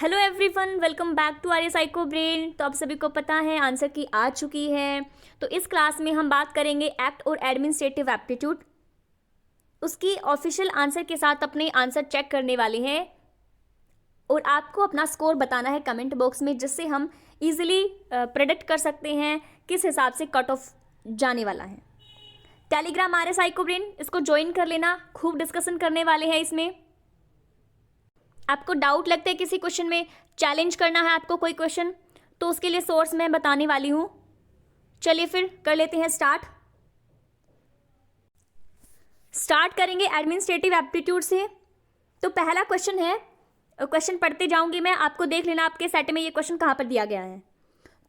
Hello everyone, welcome back to Arya psycho brain. तो आप सभी को पता है आंसर की आ चुकी है। तो इस क्लास में हम बात करेंगे एक्ट और एडमिनिस्ट्रेटिव एप्टीट्यूड। उसकी ऑफिशियल आंसर के साथ अपने आंसर चेक करने वाले हैं और आपको अपना स्कोर बताना है कमेंट बॉक्स में, जिससे हम इजीली प्रेडिक्ट कर सकते हैं किस हिसाब से कट ऑफ जाने वाला है। टेलीग्राम आर्य साइको ब्रेन, इसको ज्वाइन कर लेना, खूब डिस्कशन करने वाले हैं इसमें। आपको डाउट लगता है किसी क्वेश्चन में, चैलेंज करना है आपको कोई क्वेश्चन, तो उसके लिए सोर्स मैं बताने वाली हूं। चलिए फिर कर लेते हैं स्टार्ट करेंगे एडमिनिस्ट्रेटिव एप्टीट्यूड से। तो पहला क्वेश्चन है, क्वेश्चन पढ़ते जाऊंगी मैं, आपको देख लेना आपके सेट में ये क्वेश्चन कहां पर दिया गया है।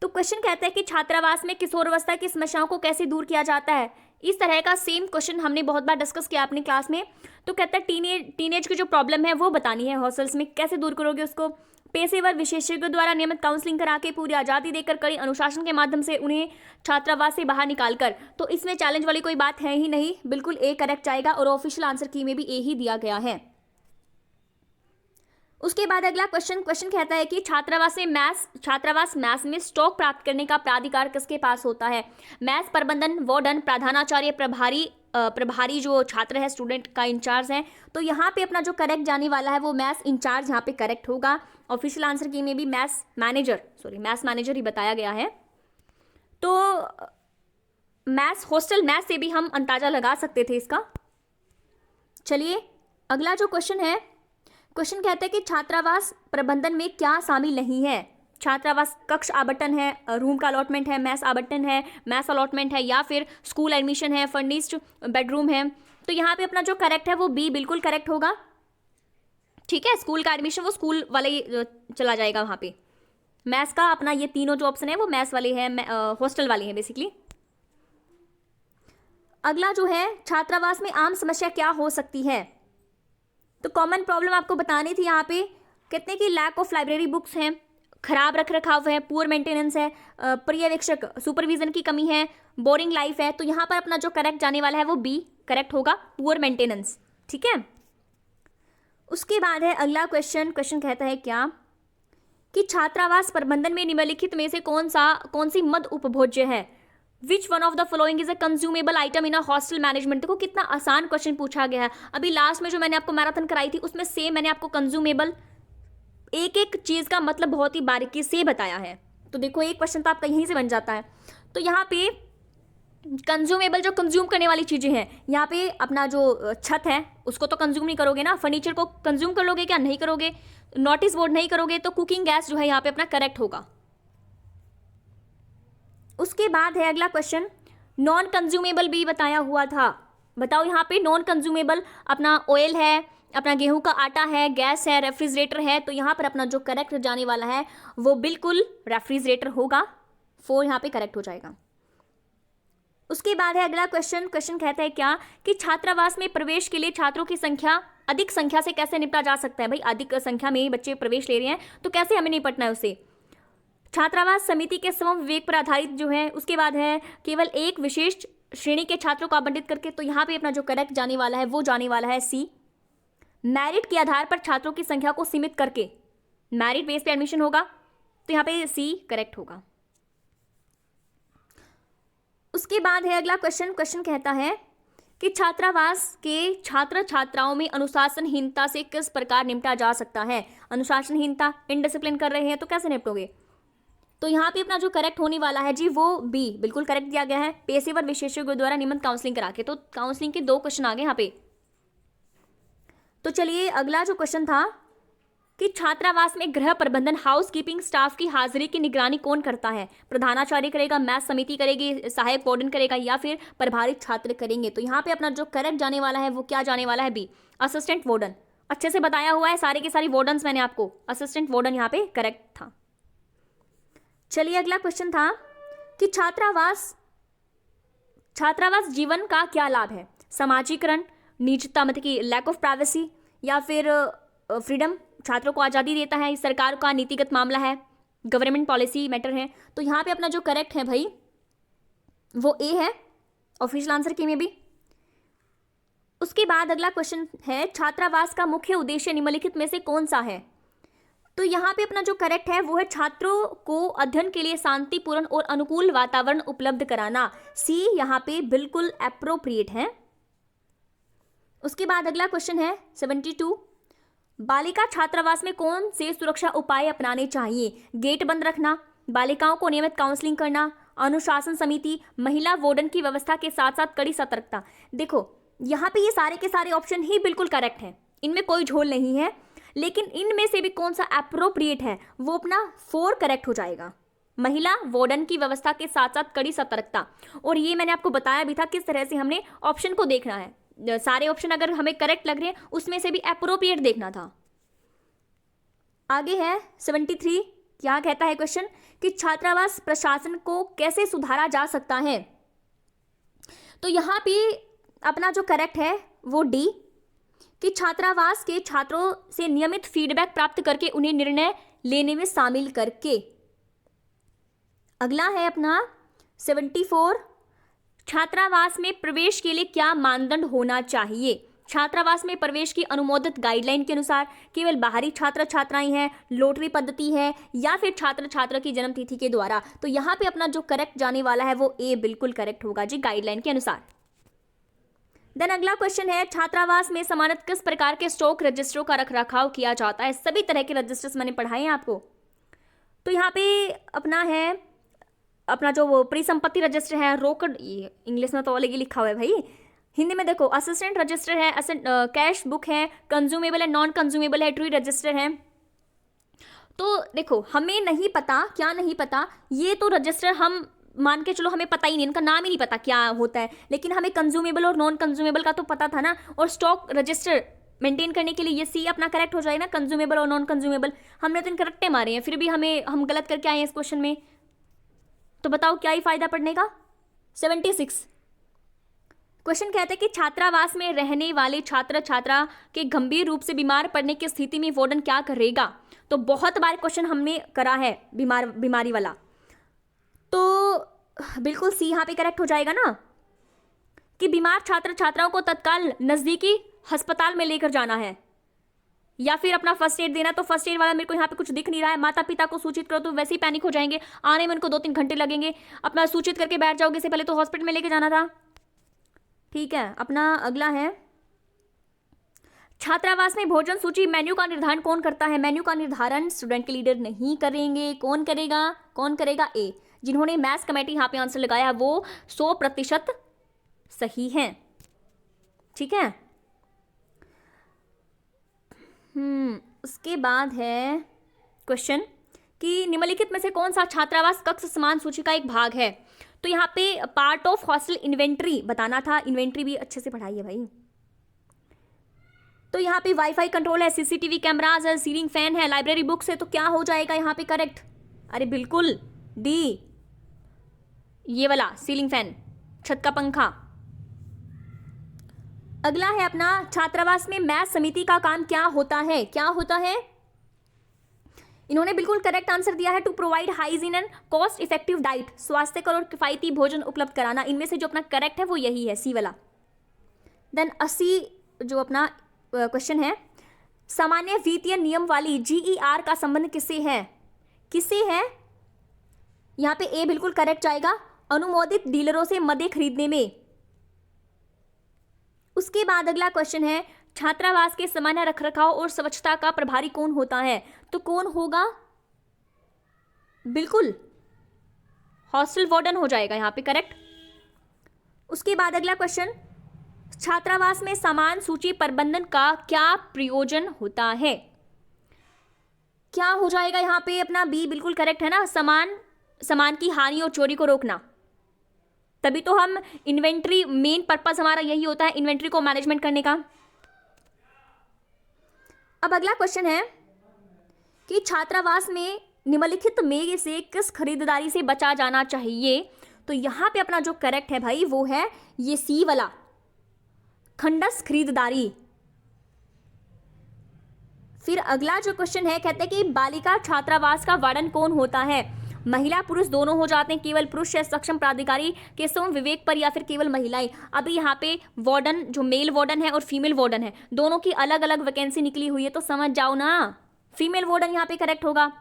तो क्वेश्चन कहता है कि छात्रावास में किशोरावस्था की समस्याओं को कैसे दूर किया जाता है। इस तरह का सेम क्वेश्चन हमने बहुत बार डिस्कस किया अपनी क्लास में। तो कहता है टीनेज की जो प्रॉब्लम है वो बतानी है, हॉस्टल्स में कैसे दूर करोगे उसको। पेशेवर विशेषज्ञों द्वारा नियमित काउंसलिंग करा के पूरी आज़ादी देकर कड़ी अनुशासन के माध्यम से उन्हें छात्रावास से बाहर निकालकर। तो इसमें चैलेंज वाली कोई बात है ही नहीं, बिल्कुल ए करेक्ट जाएगा और ऑफिशियल आंसर की में भी ए ही दिया गया है। उसके बाद अगला क्वेश्चन कहता है कि छात्रावास मैस में स्टॉक प्राप्त करने का प्राधिकार किसके पास होता है। मैस प्रबंधन, वार्डन, प्रधानाचार्य, प्रभारी जो छात्र है, स्टूडेंट का इंचार्ज है। तो यहाँ पे अपना जो करेक्ट जाने वाला है वो मैस इंचार्ज यहाँ पे करेक्ट होगा। ऑफिशियल आंसर की में भी मैस मैनेजर ही बताया गया है। तो हॉस्टल मैस से भी हम अंदाजा लगा सकते थे इसका। चलिए अगला जो क्वेश्चन कहता है कि छात्रावास प्रबंधन में क्या शामिल नहीं है। छात्रावास कक्ष आवंटन है, रूम का अलॉटमेंट है, मैस आवंटन है, मैस अलॉटमेंट है, या फिर स्कूल एडमिशन है, फर्निश्ड बेडरूम है। तो यहाँ पे अपना जो करेक्ट है वो बी बिल्कुल करेक्ट होगा। ठीक है, स्कूल का एडमिशन वो स्कूल वाले चला जाएगा वहाँ पे। मैस का अपना ये तीनों जो ऑप्शन है वो मैस वाले हैं, हॉस्टल वाले हैं बेसिकली। अगला जो है, छात्रावास में आम समस्या क्या हो सकती है। तो कॉमन प्रॉब्लम आपको बतानी थी। यहाँ पे कहते हैं कि लैक ऑफ लाइब्रेरी बुक्स हैं, खराब रख रखाव है, पुअर मेंटेनेंस है, पर्यवेक्षक सुपरविजन की कमी है, बोरिंग लाइफ है। तो यहाँ पर अपना जो करेक्ट जाने वाला है वो बी करेक्ट होगा, पुअर मेंटेनेंस। ठीक है, उसके बाद है अगला क्वेश्चन कहता है क्या कि छात्रावास प्रबंधन में निम्नलिखित में से कौन सी मद उपभोज्य है। Which one of the following is a consumable item in a hostel management. देखो कितना आसान क्वेश्चन पूछा गया है। अभी लास्ट में जो मैंने आपको मैराथन कराई थी उसमें सेम मैंने आपको कंज्यूमेबल एक एक चीज का मतलब बहुत ही बारीकी से बताया है। तो देखो एक क्वेश्चन तो आपका यहीं से बन जाता है। तो यहाँ पे कंज्यूमेबल जो कंज्यूम करने वाली चीजें हैं, यहाँ पे अपना जो छत है उसको तो कंज्यूम नहीं करोगे ना, फर्नीचर को कंज्यूम कर लोगे क्या, नहीं करोगे। नोटिस बोर्ड नहीं करोगे, तो कुकिंग गैस जो है यहाँ पे अपना करेक्ट होगा। उसके बाद है अगला क्वेश्चन, नॉन कंज्यूमेबल भी बताया हुआ था। बताओ यहाँ पे नॉन कंज्यूमेबल अपना ऑयल है, अपना गेहूं का आटा है, गैस है, रेफ्रिजरेटर है। तो यहाँ पर अपना जो करेक्ट जाने वाला है वो बिल्कुल रेफ्रिजरेटर होगा। 4 यहाँ पे करेक्ट हो जाएगा। उसके बाद है अगला क्वेश्चन कहता है क्या कि छात्रावास में प्रवेश के लिए छात्रों की संख्या अधिक संख्या से कैसे निपटा जा सकता है। भाई अधिक संख्या में बच्चे प्रवेश ले रहे हैं तो कैसे हमें निपटना है उसे। छात्रावास समिति के सम विवेक पर आधारित जो है। उसके बाद है केवल एक विशेष श्रेणी के छात्रों को आवंटित करके। तो यहाँ पे अपना जो करेक्ट जाने वाला है वो जाने वाला है सी, मेरिट के आधार पर छात्रों की संख्या को सीमित करके, मेरिट बेस पे एडमिशन होगा। तो यहाँ पे सी करेक्ट होगा। उसके बाद है अगला क्वेश्चन कहता है कि छात्रावास के छात्र छात्राओं में अनुशासनहीनता से किस प्रकार निपटा जा सकता है। अनुशासनहीनता, इनडिसिप्लिन कर रहे हैं तो कैसे निपटोगे। तो यहाँ पे अपना जो करेक्ट होने वाला है जी वो बी बिल्कुल करेक्ट दिया गया है, पेशेवर विशेषज्ञों द्वारा नियमित काउंसलिंग करा के। तो काउंसलिंग के 2 क्वेश्चन आ गए यहाँ पे। तो चलिए अगला जो क्वेश्चन था कि छात्रावास में गृह प्रबंधन, हाउस कीपिंग स्टाफ की हाजिरी की निगरानी कौन करता है। प्रधानाचार्य करेगा, मैथ समिति करेगी, सहायक वार्डन करेगा, या फिर प्रभारी छात्र करेंगे। तो यहाँ पे अपना जो करेक्ट जाने वाला है वो क्या जाने वाला है, बी असिस्टेंट वार्डन। अच्छे से बताया हुआ है, सारे के सारी वार्डन्स मैंने आपको, असिस्टेंट वार्डन यहाँ पे करेक्ट था। चलिए अगला क्वेश्चन था कि छात्रावास जीवन का क्या लाभ है। समाजीकरण, निजता मतलब कि लैक ऑफ प्राइवेसी, या फिर फ्रीडम, छात्रों को आज़ादी देता है, सरकार का नीतिगत मामला है, गवर्नमेंट पॉलिसी मैटर है। तो यहाँ पे अपना जो करेक्ट है भाई वो ए है, ऑफिशियल आंसर की में भी। उसके बाद अगला क्वेश्चन है छात्रावास का मुख्य उद्देश्य निम्नलिखित में से कौन सा है। तो यहाँ पे अपना जो करेक्ट है वो है छात्रों को अध्ययन के लिए शांतिपूर्ण और अनुकूल वातावरण उपलब्ध कराना। सी यहाँ पे बिल्कुल एप्रोप्रिएट है। उसके बाद अगला क्वेश्चन है 72, बालिका छात्रावास में कौन से सुरक्षा उपाय अपनाने चाहिए? गेट बंद रखना, बालिकाओं को नियमित काउंसलिंग करना, अनुशासन समिति, महिला वार्डन की व्यवस्था के साथ साथ कड़ी सतर्कता। देखो यहाँ पे ये सारे के सारे ऑप्शन ही बिल्कुल करेक्ट हैं, इनमें कोई झोल नहीं है, लेकिन इनमें से भी कौन सा एप्रोप्रिएट है वो अपना 4 करेक्ट हो जाएगा। महिला वार्डन की व्यवस्था के साथ साथ कड़ी सतर्कता, और ये मैंने आपको बताया भी था किस तरह से हमने ऑप्शन को देखना है। सारे ऑप्शन अगर हमें करेक्ट लग रहे हैं उसमें से भी एप्रोप्रिएट देखना था। आगे है 73, क्या कहता है क्वेश्चन कि छात्रावास प्रशासन को कैसे सुधारा जा सकता है? तो यहाँ पे अपना जो करेक्ट है वो डी, कि छात्रावास के छात्रों से नियमित फीडबैक प्राप्त करके उन्हें निर्णय लेने में शामिल करके। अगला है अपना 74, छात्रावास में प्रवेश के लिए क्या मानदंड होना चाहिए? छात्रावास में प्रवेश की अनुमोदित गाइडलाइन के अनुसार केवल बाहरी छात्र छात्राएं हैं, लॉटरी पद्धति है, या फिर छात्र छात्रा की जन्मतिथि के द्वारा? तो यहाँ पे अपना जो करेक्ट जाने वाला है वो ए बिल्कुल करेक्ट होगा जी, गाइडलाइन के अनुसार। देन अगला क्वेश्चन है, छात्रावास में सम्मानित किस प्रकार के स्टॉक रजिस्टरों का रखरखाव किया जाता है? सभी तरह के रजिस्टर्स मैंने पढ़ाए हैं आपको। तो यहाँ पे अपना है अपना जो वो परिसंपत्ति रजिस्टर है, रोकड़, ये इंग्लिश में तो अलग ही लिखा हुआ है भाई, हिंदी में देखो असिस्टेंट रजिस्टर है, कैश बुक है, कंज्यूमेबल है, नॉन कंज्यूमेबल है, ट्री रजिस्टर है। तो देखो हमें नहीं पता, क्या नहीं पता, ये तो रजिस्टर हम मान के चलो हमें पता ही नहीं, इनका नाम ही नहीं पता क्या होता है, लेकिन हमें कंज्यूमेबल और नॉन कंज्यूमेबल का तो पता था ना। और स्टॉक रजिस्टर मेंटेन करने के लिए ये सी अपना करेक्ट हो जाएगा ना, कंज्यूमेबल और नॉन कंज्यूमेबल। हमने तो इनके रट्टे मारे हैं, फिर भी हम गलत करके आए हैं इस क्वेश्चन में, तो बताओ क्या ही फायदा पढ़ने का। 76 क्वेश्चन कहते हैं कि छात्रावास में रहने वाले छात्र छात्रा के गंभीर रूप से बीमार पड़ने की स्थिति में वार्डन क्या करेगा? तो बहुत बार क्वेश्चन हमने करा है बीमारी वाला, तो बिल्कुल सी यहाँ पे करेक्ट हो जाएगा ना, कि बीमार छात्र छात्राओं को तत्काल नजदीकी अस्पताल में लेकर जाना है, या फिर अपना फर्स्ट एड देना। तो फर्स्ट एड वाला मेरे को यहाँ पे कुछ दिख नहीं रहा है। माता पिता को सूचित करो, तो वैसे ही पैनिक हो जाएंगे, आने में उनको 2-3 घंटे लगेंगे, अपना सूचित करके बैठ जाओगे, इससे पहले तो हॉस्पिटल में लेके जाना था। ठीक है, अपना अगला है, छात्रावास में भोजन सूची मेन्यू का निर्धारण कौन करता है? मेन्यू का निर्धारण स्टूडेंट के लीडर नहीं करेंगे, कौन करेगा? ए। जिन्होंने मैथ्स कमेटी यहाँ पे आंसर लगाया वो 100% सही है। ठीक है, उसके बाद है क्वेश्चन कि निम्नलिखित में से कौन सा छात्रावास कक्ष समान सूची का एक भाग है? तो यहाँ पे पार्ट ऑफ हॉस्टल इन्वेंट्री बताना था, इन्वेंट्री भी अच्छे से पढ़ाई है भाई। तो यहाँ पे वाईफाई कंट्रोल है, सीसीटीवी कैमराज है, सीलिंग फैन है, लाइब्रेरी बुक्स है, तो क्या हो जाएगा यहाँ पे करेक्ट? अरे बिल्कुल डी, ये वाला सीलिंग फैन, छत का पंखा। अगला है अपना, छात्रावास में मैथ समिति का काम क्या होता है? क्या होता है? इन्होंने बिल्कुल करेक्ट आंसर दिया है, to provide hygiene and cost effective diet, स्वास्थ्यकर और किफायती भोजन उपलब्ध कराना। इनमें से जो अपना करेक्ट है वो यही है, सी वाला। देन 80 जो अपना क्वेश्चन है, सामान्य वित्तीय नियम वाली जीईआर का संबंध किससे है? यहाँ पे ए बिल्कुल करेक्ट जाएगा, अनुमोदित डीलरों से मदे खरीदने में। उसके बाद अगला क्वेश्चन है, छात्रावास के सामान्य रखरखाव और स्वच्छता का प्रभारी कौन होता है? तो कौन होगा? बिल्कुल हॉस्टल वार्डन हो जाएगा यहाँ पे करेक्ट। उसके बाद अगला क्वेश्चन, छात्रावास में सामान सूची प्रबंधन का क्या प्रयोजन होता है? क्या हो जाएगा यहाँ पे अपना बी बिल्कुल करेक्ट है ना, सामान की हानि और चोरी को रोकना। तभी तो हम इन्वेंट्री, मेन पर्पस हमारा यही होता है इन्वेंट्री को मैनेजमेंट करने का। अब अगला क्वेश्चन है कि छात्रावास में निम्नलिखित में से किस खरीदारी से बचा जाना चाहिए? तो यहां पे अपना जो करेक्ट है भाई वो है ये सी वाला, खंडस खरीदारी। फिर अगला जो क्वेश्चन है, कहते हैं कि बालिका छात्रावास का वार्डन कौन होता है? महिला पुरुष दोनों हो जाते हैं, केवल पुरुष या सक्षम प्राधिकारी के सम विवेक पर, या फिर केवल महिलाएं। अभी यहाँ पे वार्डन जो मेल वार्डन है और फीमेल वार्डन है, दोनों की अलग अलग वैकेंसी निकली हुई है, तो समझ जाओ ना, फीमेल वार्डन यहाँ पे करेक्ट होगा।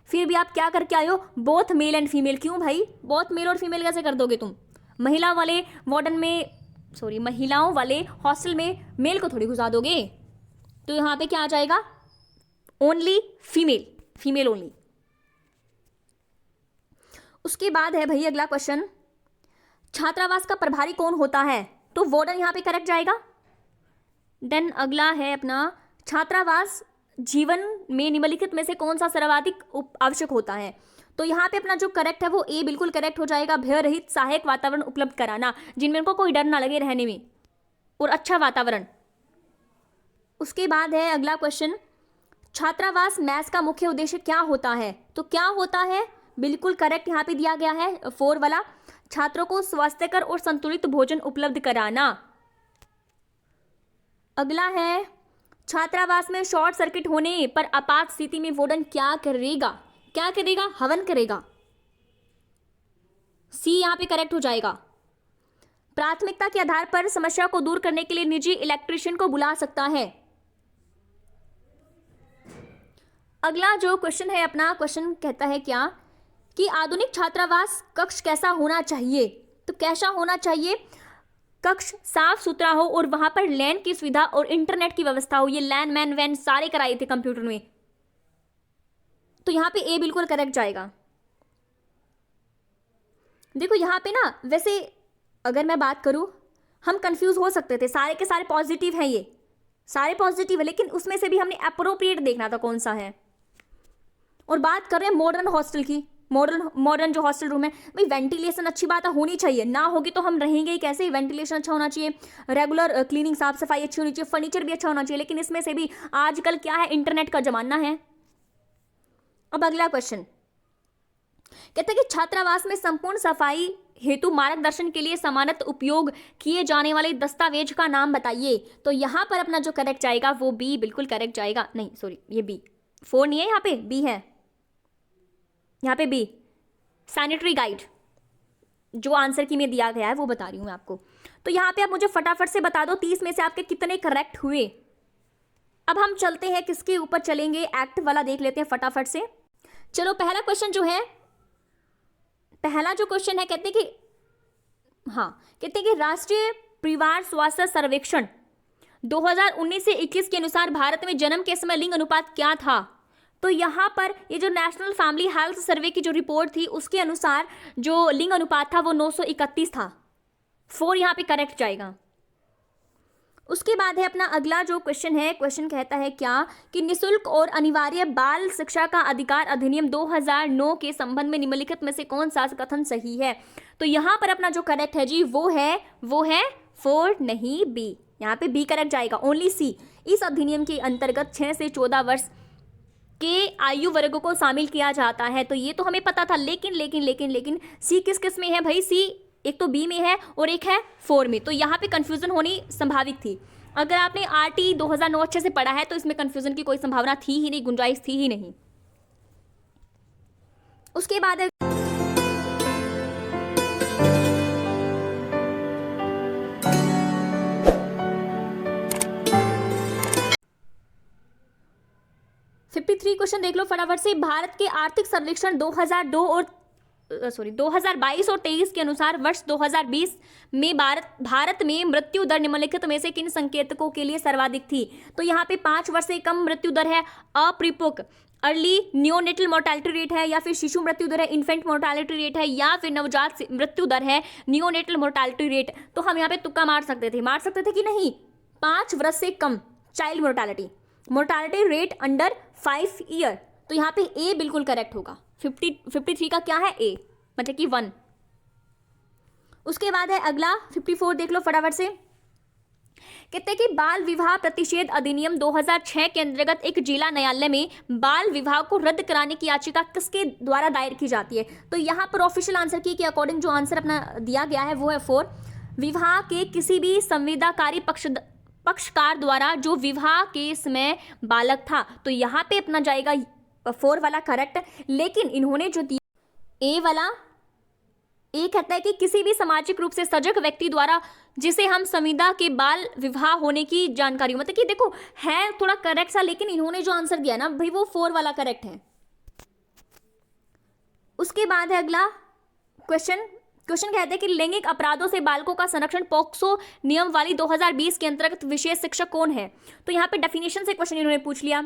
फिर भी आप क्या करके आए हो, बोथ मेल एंड फीमेल। क्यों भाई, बोथ मेल और फीमेल कैसे कर दोगे तुम? महिला वाले वार्डन में, सॉरी महिलाओं वाले हॉस्टल में मेल को थोड़ी घुसा दोगे। तो यहाँ पे क्या आ जाएगा, ओनली फीमेल, फीमेल ओनली। उसके बाद है भाई अगला क्वेश्चन, छात्रावास का प्रभारी कौन होता है? तो वार्डन यहाँ पे करेक्ट जाएगा। देन अगला है अपना, छात्रावास जीवन में निम्नलिखित में से कौन सा सर्वाधिक आवश्यक होता है? तो यहाँ पे अपना जो करेक्ट है वो ए बिल्कुल करेक्ट हो जाएगा। भय रहित सहायक वातावरण उपलब्ध कराना, जिनमें उनको कोई डर ना लगे रहने में, और अच्छा वातावरण। उसके बाद है अगला क्वेश्चन, छात्रावास मैस का मुख्य उद्देश्य क्या होता है? तो क्या होता है, बिल्कुल करेक्ट यहाँ पे दिया गया है 4 वाला, छात्रों को स्वास्थ्यकर और संतुलित भोजन उपलब्ध कराना। अगला है, छात्रावास में शॉर्ट सर्किट होने पर आपात स्थिति में वार्डन क्या करेगा? क्या करेगा, हवन करेगा। सी यहाँ पे करेक्ट हो जाएगा। प्राथमिकता के आधार पर समस्या को दूर करने के लिए निजी इलेक्ट्रिशियन को बुला सकता है। अगला जो क्वेश्चन है अपना, क्वेश्चन कहता है क्या कि आधुनिक छात्रावास कक्ष कैसा होना चाहिए? तो कैसा होना चाहिए, कक्ष साफ सुथरा हो और वहां पर लैन की सुविधा और इंटरनेट की व्यवस्था हो। ये लैन मैन वैन सारे कराए थे कंप्यूटर में, तो यहां पे ए बिल्कुल करेक्ट जाएगा। देखो यहां पे ना, वैसे अगर मैं बात करूं, हम कंफ्यूज हो सकते थे, सारे के सारे पॉजिटिव हैं, ये सारे पॉजिटिव है, लेकिन उसमें से भी हमने अप्रोप्रिएट देखना था कौन सा है। और बात कर रहे हैं मॉडर्न हॉस्टल की, मॉडर्न जो हॉस्टल रूम है भाई, वेंटिलेशन अच्छी बात है, होनी चाहिए, ना होगी तो हम रहेंगे ही कैसे। वेंटिलेशन अच्छा होना चाहिए, रेगुलर क्लीनिंग साफ सफाई अच्छी होनी चाहिए, फर्नीचर भी अच्छा होना चाहिए। लेकिन इसमें से भी आजकल क्या है, इंटरनेट का जमाना है। अब अगला क्वेश्चन कहते हैं कि छात्रावास में संपूर्ण सफाई हेतु मार्गदर्शन के लिए सामान्यतः उपयोग किए जाने वाले दस्तावेज का नाम बताइए। तो यहां पर अपना जो करेक्ट जाएगा वो बी बिल्कुल करेक्ट जाएगा। नहीं सॉरी, ये बी, 4 नहीं है, यहाँ पे बी है, यहाँ पे बी, सैनिटरी गाइड जो आंसर की में दिया गया है वो बता रही हूं मैं आपको। तो यहाँ पे आप मुझे फटाफट से बता दो 30 में से आपके कितने करेक्ट हुए। अब हम चलते हैं, किसके ऊपर चलेंगे, एक्ट वाला देख लेते हैं फटाफट से। चलो पहला क्वेश्चन जो है, पहला जो क्वेश्चन है, कहते हैं कि राष्ट्रीय परिवार स्वास्थ्य सर्वेक्षण 2019 से 21 के अनुसार भारत में जन्म के समय लिंग अनुपात क्या था? तो यहाँ पर ये जो नेशनल फैमिली हेल्थ सर्वे की जो रिपोर्ट थी उसके अनुसार जो लिंग अनुपात था वो 931 था। 4 यहाँ पे करेक्ट जाएगा। उसके बाद है अपना अगला जो क्वेश्चन है, क्वेश्चन कहता है क्या कि निःशुल्क और अनिवार्य बाल शिक्षा का अधिकार अधिनियम 2009 के संबंध में निम्नलिखित में से कौन सा कथन सही है? तो यहाँ पर अपना जो करेक्ट है जी वो है 4 नहीं बी, यहाँ पे बी करेक्ट जाएगा, ओनली सी। इस अधिनियम के अंतर्गत 6 से 14 वर्ष के आयु वर्ग को शामिल किया जाता है। तो ये तो हमें पता था, लेकिन सी किस किस में है भाई? सी एक तो बी में है और एक है 4 में, तो यहाँ पे कंफ्यूजन होनी संभावित थी। अगर आपने आरटी 2009 अच्छे से पढ़ा है तो इसमें कंफ्यूजन की कोई संभावना थी ही नहीं, गुंजाइश थी ही नहीं। उसके बाद है क्वेश्चन देख लो फटाफट से। भारत के आर्थिक सर्वेक्षण 2022 और 23 के अनुसार वर्ष 2020 में भारत में मृत्यु दर निम्नलिखित में से किन संकेतकों के लिए सर्वाधिक थी? तो यहाँ पे 5 वर्ष से कम मृत्यु दर है, अपरिपक्व अर्ली नियोनेटल मोर्टालिटी रेट है, या फिर शिशु मृत्यु दर है, इन्फेंट मोर्टालिटी रेट है, या फिर नवजात मृत्यु दर है, नियोनेटल मोर्टालिटी रेट। तो हम यहाँ पे तुक्का मार सकते थे कि नहीं, 5 वर्ष से कम child mortality rate under 5 year. तो यहाँ पे ए बिल्कुल करेक्ट होगा। 53 का क्या है? ए, मतलब कि 1। उसके बाद है अगला 54 देख लो फटाफट से। कहते हैं कि बाल विवाह प्रतिषेध अधिनियम 2006 के अंतर्गत एक जिला न्यायालय में बाल विवाह को रद्द कराने की याचिका किसके द्वारा दायर की जाती है? तो यहाँ पर ऑफिशियल आंसर की के अकॉर्डिंग जो आंसर अपना दिया गया है वो है 4। विवाह के किसी भी संविदाकारी पक्षकार द्वारा जो विवाह केस में बालक था। तो यहाँ पे अपना जाएगा 4 वाला करेक्ट, लेकिन इन्होंने जो दिया ए वाला ए कहता है कि किसी भी सामाजिक रूप से सजग व्यक्ति द्वारा जिसे हम संविदा के बाल विवाह होने की जानकारी, मतलब कि देखो है थोड़ा करेक्ट सा, लेकिन इन्होंने जो आंसर दिया ना भाई वो 4 वाला करेक्ट है। उसके बाद है अगला क्वेश्चन कहते हैं कि लैंगिक अपराधों से बालकों का संरक्षण पॉक्सो नियम वाली 2020 के अंतर्गत विशेष शिक्षक कौन है। तो यहाँ पे डेफिनेशन से क्वेश्चन इन्होंने पूछ लिया,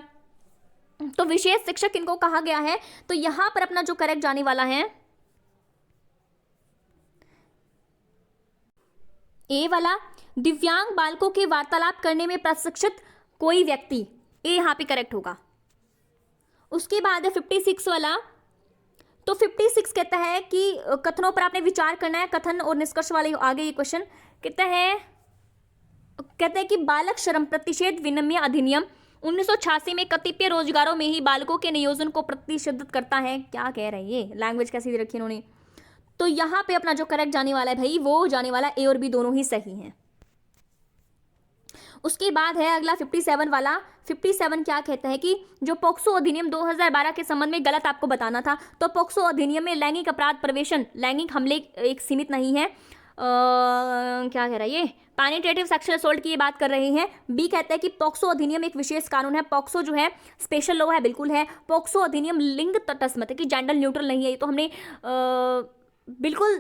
तो विशेष शिक्षक किनको कहा गया है, तो यहां पर अपना जो करेक्ट जाने वाला है ए वाला, दिव्यांग बालकों के वार्तालाप करने में प्रशिक्षित कोई व्यक्ति, ए यहां पे करेक्ट होगा। उसके बाद है 56 वाला, तो 56 कहता है कि कथनों पर आपने विचार करना है, कथन और निष्कर्ष वाले आगे ये क्वेश्चन कहता है कि बालक श्रम प्रतिषेध विनिमय अधिनियम 1986 में कतिपय रोजगारों में ही बालकों के नियोजन को प्रतिषेधित करता है। क्या कह रहे हैं ये, लैंग्वेज कैसी दे रखी इन्होंने। तो यहां पे अपना जो करेक्ट जाने वाला है भाई वो जाने वाला ए और बी दोनों ही सही हैं। उसके बाद है अगला 57 वाला, 57 क्या कहता है कि जो पॉक्सो अधिनियम 2012 के संबंध में गलत आपको बताना था, तो पॉक्सो अधिनियम में लैंगिक अपराध प्रवेशन, लैंगिक हमले एक सीमित नहीं है। क्या कह रहा है ये, पेनिट्रेटिव सेक्सुअल असॉल्ट की ये बात कर रहे हैं। बी कहता है कि पॉक्सो अधिनियम एक विशेष कानून है, पॉक्सो जो है स्पेशल लॉ है, बिल्कुल है। पॉक्सो अधिनियम लिंग तटस्थ, मतलब कि जेंडर न्यूट्रल नहीं है, ये तो हमने बिल्कुल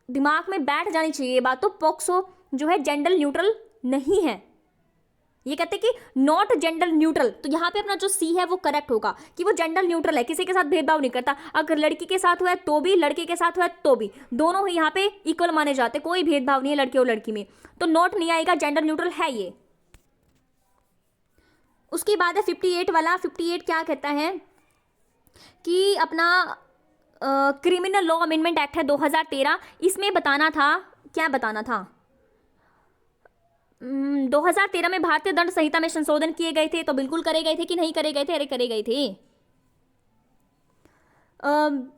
दिमाग में बैठ जानी चाहिए ये बात। तो पॉक्सो जो है जेंडर न्यूट्रल नहीं है, ये कहते हैं कि नॉट जेंडर न्यूट्रल। तो यहाँ पे अपना जो सी है वो करेक्ट होगा कि वो जेंडर न्यूट्रल है, किसी के साथ भेदभाव नहीं करता। अगर लड़की के साथ हुआ है तो भी, लड़के के साथ हुआ है तो भी, दोनों ही यहाँ पे इक्वल माने जाते, कोई भेदभाव नहीं है लड़के और लड़की में। तो नॉट नहीं आएगा, जेंडर न्यूट्रल है ये। उसके बाद है 58 वाला, 58 क्या कहता है कि अपना क्रिमिनल लॉ अमेंडमेंट एक्ट है 2013, इसमें बताना था, क्या बताना था, 2013 में भारतीय दंड संहिता में संशोधन किए गए थे, तो बिल्कुल करे गए थे कि नहीं करे गए थे, अरे करे गए थे।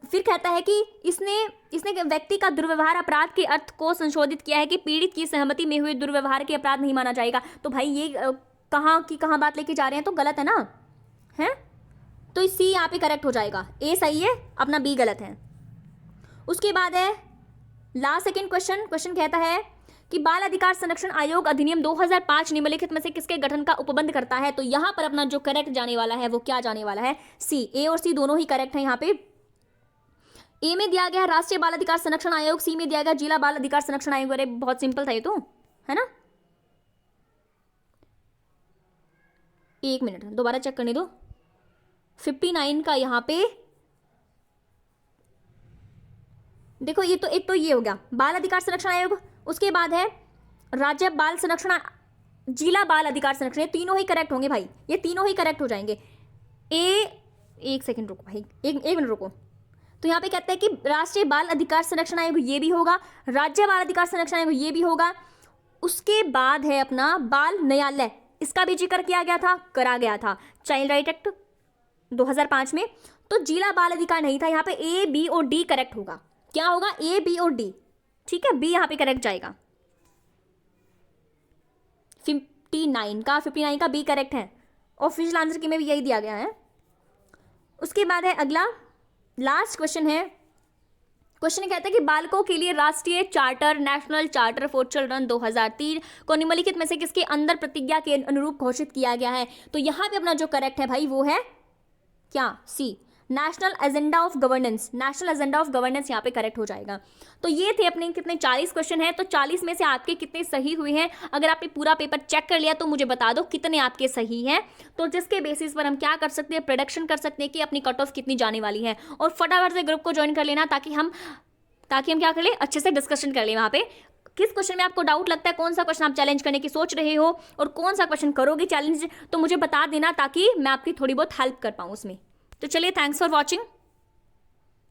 फिर कहता है कि इसने व्यक्ति का दुर्व्यवहार अपराध के अर्थ को संशोधित किया है कि पीड़ित की सहमति में हुए दुर्व्यवहार के अपराध नहीं माना जाएगा। तो भाई ये कहाँ बात लेके जा रहे हैं, तो गलत है ना, है। तो सी यहाँ पे करेक्ट हो जाएगा, ए सही है, अपना बी गलत है। उसके बाद है लास्ट सेकेंड क्वेश्चन कहता है कि बाल अधिकार संरक्षण आयोग अधिनियम 2005 निम्नलिखित में से किसके गठन का उपबंध करता है। तो यहां पर अपना जो करेक्ट जाने वाला है वो क्या जाने वाला है, सी। ए और सी दोनों ही करेक्ट है। यहाँ पे ए में दिया गया राष्ट्रीय बाल अधिकार संरक्षण आयोग, सी में दिया गया जिला बाल अधिकार संरक्षण आयोग। अरे बहुत सिंपल था ये तो, है ना। एक मिनट दोबारा चेक करने दो। 59 का यहाँ पे देखो, ये तो एक तो ये हो गया बाल अधिकार संरक्षण आयोग, उसके बाद है राज्य बाल संरक्षण, जिला बाल अधिकार संरक्षण, ये तीनों ही करेक्ट होंगे भाई, ये तीनों ही करेक्ट हो जाएंगे। एक सेकंड रुको भाई, एक मिनट रुको। तो यहाँ पे कहते हैं कि राष्ट्रीय बाल अधिकार संरक्षण आयोग ये भी होगा, राज्य बाल अधिकार संरक्षण आयोग ये भी होगा। उसके बाद है अपना बाल न्यायालय, इसका भी जिक्र किया गया था, करा गया था चाइल्ड राइट एक्ट 2005 में। तो जिला बाल अधिकार नहीं था, यहाँ पे ए बी और डी करेक्ट होगा। क्या होगा, ए बी और डी, ठीक है, बी यहां पे करेक्ट जाएगा। 59 का बी करेक्ट है, ऑफिशियल आंसर की में भी यही दिया गया है। उसके बाद है अगला लास्ट क्वेश्चन है, क्वेश्चन कहता है कि बालकों के लिए राष्ट्रीय charter, national charter for children 2003 को निम्नलिखित में से किसके अंदर प्रतिज्ञा के अनुरूप घोषित किया गया है। तो यहां पे अपना जो करेक्ट है भाई वो है क्या, C, national agenda of governance. National agenda of governance यहाँ पे करेक्ट हो जाएगा। तो ये थे अपने कितने 40 क्वेश्चन हैं, तो 40 में से आपके कितने सही हुए हैं। अगर आपने पूरा पेपर चेक कर लिया तो मुझे बता दो कितने आपके सही हैं, तो जिसके बेसिस पर हम क्या कर सकते हैं, प्रोडिक्शन कर सकते हैं कि अपनी कट ऑफ कितनी जाने वाली है। और फटाफट से ग्रुप को ज्वाइन कर लेना ताकि हम क्या कर ले, अच्छे से डिस्कशन कर ले। वहाँ पे किस क्वेश्चन में आपको डाउट लगता है, कौन सा क्वेश्चन आप चैलेंज करने की सोच रहे हो और कौन सा क्वेश्चन करोगे चैलेंज, तो मुझे बता देना ताकि मैं आपकी थोड़ी बहुत हेल्प कर पाऊँ उसमें। तो चलिए, थैंक्स फॉर वॉचिंग।